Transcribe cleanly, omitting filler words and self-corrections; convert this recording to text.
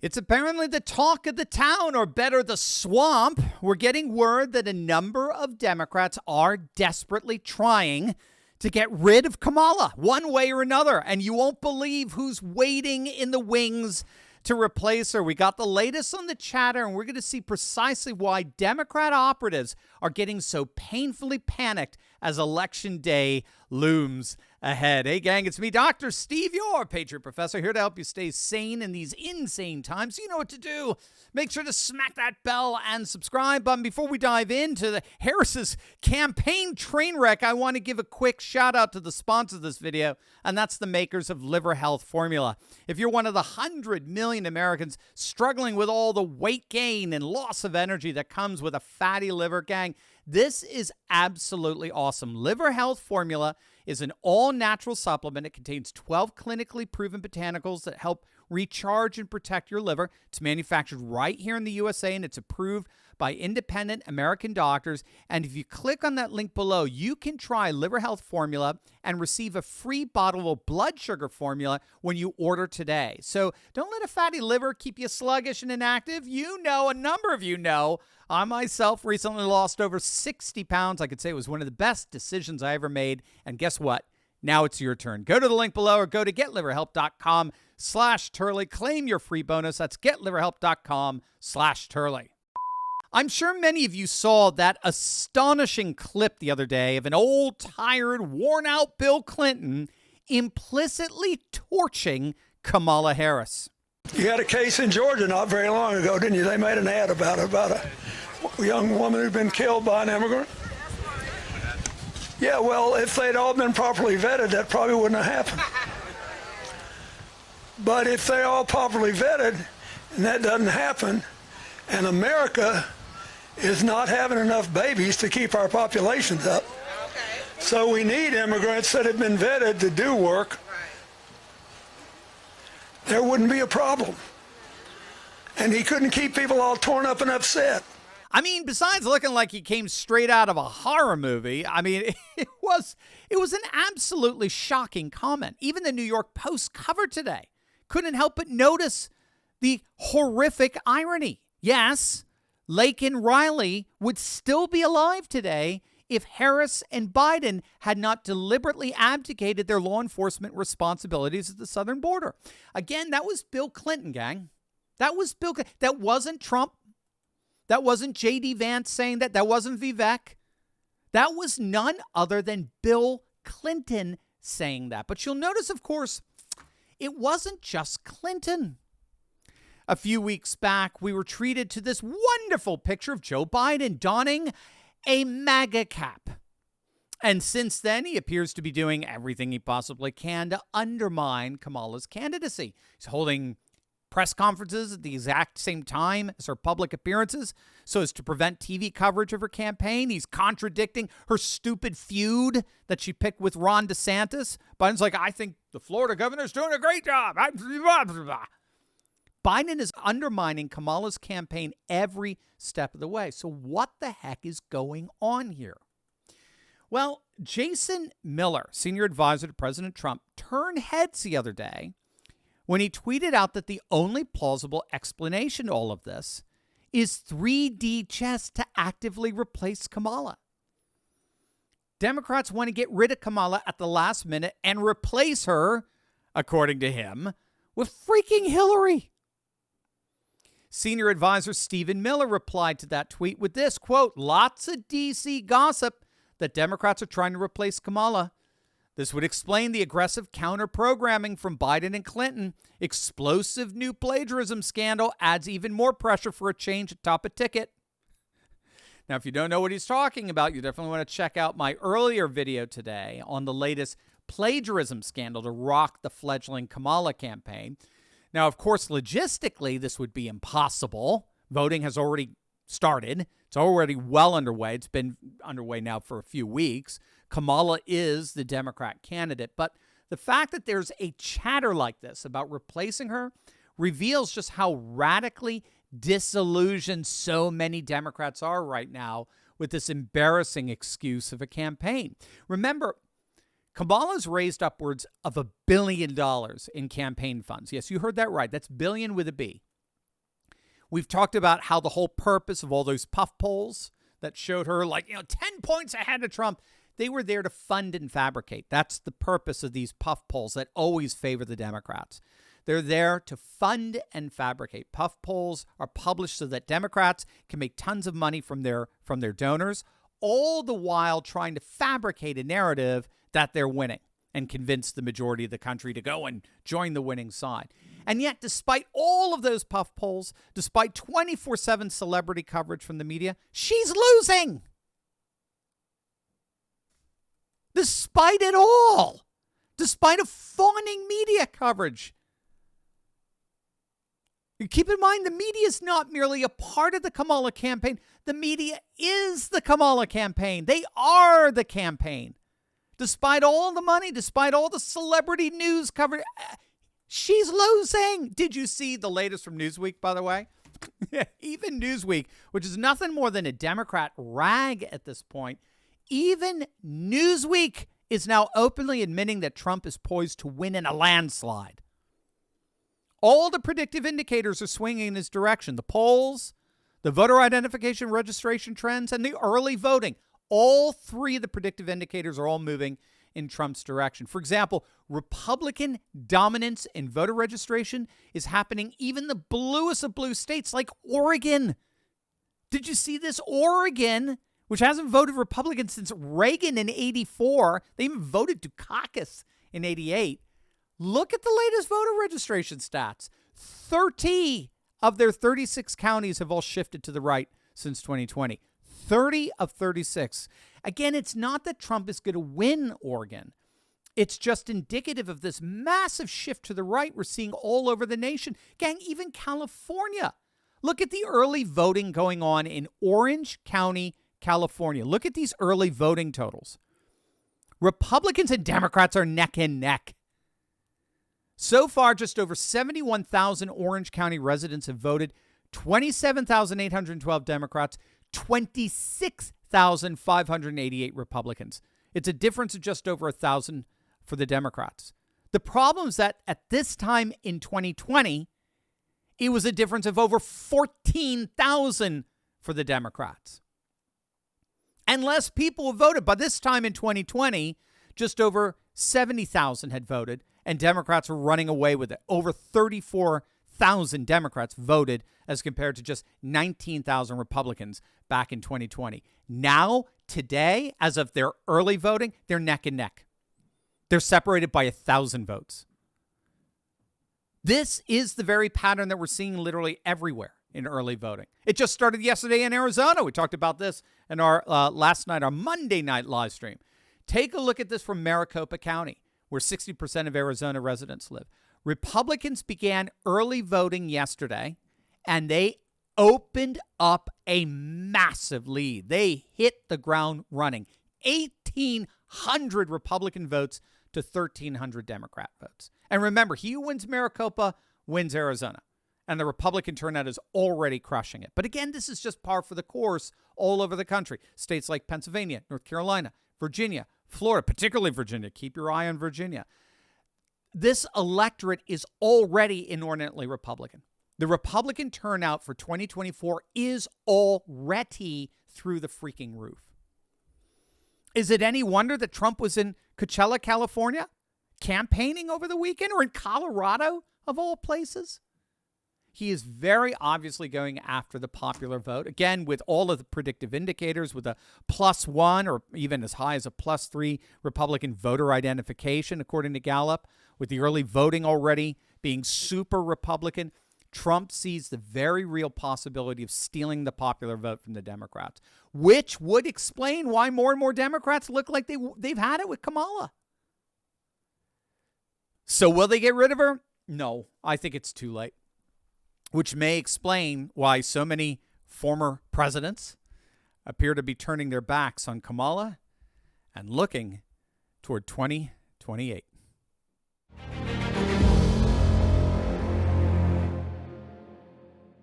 It's apparently the talk of the town, or better, the swamp. We're getting word that a number of Democrats are desperately trying to get rid of Kamala one way or another. And you won't believe who's waiting in the wings to replace her. We got the latest on the chatter, and we're going to see precisely why Democrat operatives are getting so painfully panicked as Election Day looms ahead. Hey, gang, it's me, Dr. Steve, your Patriot Professor, here to help you stay sane in these insane times. You know what to do. Make sure to smack that bell and subscribe button. Before we dive into the Harris's campaign train wreck, I want to give a quick shout out to the sponsor of this video, and that's the makers of Liver Health Formula. If you're one of the 100 million Americans struggling with all the weight gain and loss of energy that comes with a fatty liver, gang, this is absolutely awesome. Liver Health Formula is an all-natural supplement. It contains 12 clinically proven botanicals that help recharge and protect your liver. It's manufactured right here in the USA, and it's approved by independent American doctors. And if you click on that link below, you can try Liver Health Formula and receive a free bottle of blood sugar formula when you order today. So don't let a fatty liver keep you sluggish and inactive. You know, a number of you know, I myself recently lost over 60 pounds. I could say it was one of the best decisions I ever made. And guess what? Now it's your turn. Go to the link below or go to getliverhelp.com/Turley. Claim your free bonus. That's getliverhelp.com/Turley. I'm sure many of you saw that astonishing clip the other day of an old, tired, worn-out Bill Clinton implicitly torching Kamala Harris. You had a case in Georgia not very long ago, didn't you? They made an ad about a young woman who'd been killed by an immigrant. Yeah, well, if they'd all been properly vetted, that probably wouldn't have happened. But if they're all properly vetted, and that doesn't happen, and America is not having enough babies to keep our populations up, so we need immigrants that have been vetted to do work, there wouldn't be a problem. And he couldn't keep people all torn up and upset. I mean, besides looking like he came straight out of a horror movie, I mean, it was an absolutely shocking comment. Even the New York Post cover today couldn't help but notice the horrific irony. Yes, Laken Riley would still be alive today if Harris and Biden had not deliberately abdicated their law enforcement responsibilities at the southern border. Again, that was Bill Clinton, gang. That was Bill Clinton. That wasn't Trump. That wasn't J.D. Vance saying that. That wasn't Vivek. That was none other than Bill Clinton saying that. But you'll notice, of course, it wasn't just Clinton. A few weeks back, we were treated to this wonderful picture of Joe Biden donning a MAGA cap. And since then, he appears to be doing everything he possibly can to undermine Kamala's candidacy. He's holding press conferences at the exact same time as her public appearances so as to prevent TV coverage of her campaign. He's contradicting her stupid feud that she picked with Ron DeSantis. Biden's like, I think the Florida governor's doing a great job. Biden is undermining Kamala's campaign every step of the way. So what the heck is going on here? Well, Jason Miller, senior advisor to President Trump, turned heads the other day when he tweeted out that the only plausible explanation to all of this is 3D chess to actively replace Kamala. Democrats want to get rid of Kamala at the last minute and replace her, according to him, with freaking Hillary. Senior advisor Stephen Miller replied to that tweet with this, quote, lots of D.C. gossip that Democrats are trying to replace Kamala. This would explain the aggressive counter-programming from Biden and Clinton. Explosive new plagiarism scandal adds even more pressure for a change atop a ticket. Now, if you don't know what he's talking about, you definitely want to check out my earlier video today on the latest plagiarism scandal to rock the fledgling Kamala campaign. Now, of course, logistically, this would be impossible. Voting has already started. It's already well underway. It's been underway now for a few weeks. Kamala is the Democrat candidate. But the fact that there's a chatter like this about replacing her reveals just how radically disillusioned so many Democrats are right now with this embarrassing excuse of a campaign. Remember, Kamala's raised upwards of $1 billion in campaign funds. Yes, you heard that right. That's billion with a B. We've talked about how the whole purpose of all those puff polls that showed her 10 points ahead of Trump, they were there to fund and fabricate. That's the purpose of these puff polls that always favor the Democrats. They're there to fund and fabricate. Puff polls are published so that Democrats can make tons of money from their donors, all the while trying to fabricate a narrative that they're winning and convince the majority of the country to go and join the winning side. And yet, despite all of those puff polls, despite 24/7 celebrity coverage from the media, she's losing. Despite it all, despite a fawning media coverage. Keep in mind, the media is not merely a part of the Kamala campaign. The media is the Kamala campaign. They are the campaign. Despite all the money, despite all the celebrity news coverage, she's losing. Did you see the latest from Newsweek, by the way? Even Newsweek, which is nothing more than a Democrat rag at this point, even Newsweek is now openly admitting that Trump is poised to win in a landslide. All the predictive indicators are swinging in his direction. The polls, the voter identification registration trends, and the early voting. All three of the predictive indicators are all moving in Trump's direction. For example, Republican dominance in voter registration is happening even in the bluest of blue states like Oregon. Did you see this? Oregon, which hasn't voted Republican since Reagan in 84. They even voted Dukakis in 88. Look at the latest voter registration stats. 30 of their 36 counties have all shifted to the right since 2020. 30 of 36. Again, it's not that Trump is going to win Oregon. It's just indicative of this massive shift to the right we're seeing all over the nation. Gang, even California. Look at the early voting going on in Orange County, California. Look at these early voting totals. Republicans and Democrats are neck and neck. So far, just over 71,000 Orange County residents have voted, 27,812 Democrats, 26,588 Republicans. It's a difference of just over 1,000 for the Democrats. The problem is that at this time in 2020, it was a difference of over 14,000 for the Democrats. And less people have voted. By this time in 2020, just over 70,000 had voted, and Democrats were running away with it. Over 34,000 Democrats voted as compared to just 19,000 Republicans back in 2020. Now, today, as of their early voting, they're neck and neck. They're separated by 1,000 votes. This is the very pattern that we're seeing literally everywhere in early voting. It just started yesterday in Arizona. We talked about this in our last night, our Monday night live stream. Take a look at this from Maricopa County, where 60% of Arizona residents live. Republicans began early voting yesterday, and they opened up a massive lead. They hit the ground running. 1,800 Republican votes to 1,300 Democrat votes. And remember, he who wins Maricopa wins Arizona. And the Republican turnout is already crushing it. But again, this is just par for the course all over the country. States like Pennsylvania, North Carolina, Virginia, Florida, particularly Virginia. Keep your eye on Virginia. This electorate is already inordinately Republican. The Republican turnout for 2024 is already through the freaking roof. Is it any wonder that Trump was in Coachella, California, campaigning over the weekend, or in Colorado, of all places? He is very obviously going after the popular vote. Again, with all of the predictive indicators, with a +1 or even as high as a +3 Republican voter identification, according to Gallup, with the early voting already being super Republican, Trump sees the very real possibility of stealing the popular vote from the Democrats, which would explain why more and more Democrats look like they've had it with Kamala. So will they get rid of her? No, I think it's too late. Which may explain why so many former presidents appear to be turning their backs on Kamala and looking toward 2028.